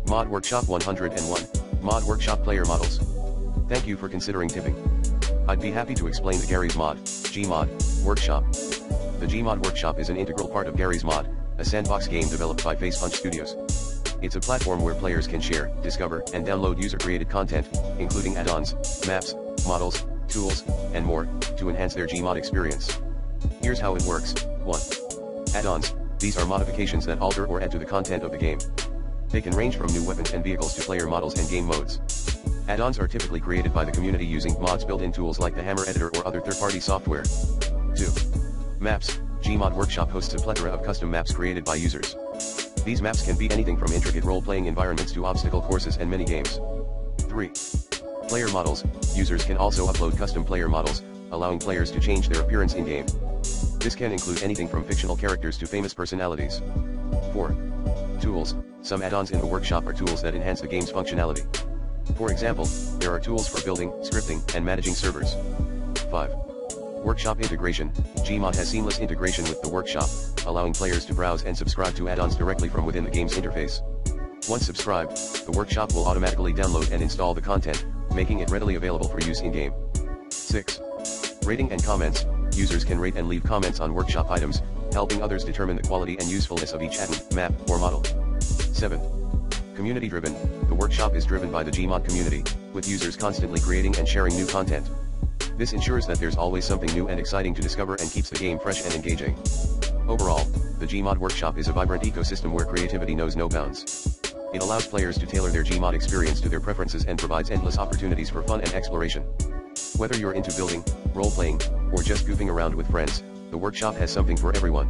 Mod Workshop 101, Mod Workshop Player Models. Thank you for considering tipping. I'd be happy to explain the Garry's Mod, Gmod Workshop. The Gmod Workshop is an integral part of Garry's Mod, a sandbox game developed by Facepunch Studios. It's a platform where players can share, discover, and download user-created content, including add-ons, maps, models, tools, and more, to enhance their Gmod experience. Here's how it works. 1. Add-ons. These are modifications that alter or add to the content of the game. They can range from new weapons and vehicles to player models and game modes. Add-ons are typically created by the community using mods built-in tools like the Hammer Editor or other third-party software. 2. Maps. Gmod Workshop hosts a plethora of custom maps created by users. These maps can be anything from intricate role-playing environments to obstacle courses and mini-games. 3. Player models. Users can also upload custom player models, allowing players to change their appearance in-game. This can include anything from fictional characters to famous personalities. 4. Tools. Some add-ons in the workshop are tools that enhance the game's functionality. For example, there are tools for building, scripting, and managing servers. 5. Workshop integration. Gmod has seamless integration with the workshop, allowing players to browse and subscribe to add-ons directly from within the game's interface. Once subscribed, the workshop will automatically download and install the content, making it readily available for use in-game. 6. Rating and comments. Users can rate and leave comments on workshop items, helping others determine the quality and usefulness of each add-on, map, or model. 7. Community-driven. The workshop is driven by the Gmod community, with users constantly creating and sharing new content. This ensures that there's always something new and exciting to discover and keeps the game fresh and engaging. Overall, the Gmod Workshop is a vibrant ecosystem where creativity knows no bounds. It allows players to tailor their Gmod experience to their preferences and provides endless opportunities for fun and exploration. Whether you're into building, role-playing, or just goofing around with friends, the workshop has something for everyone.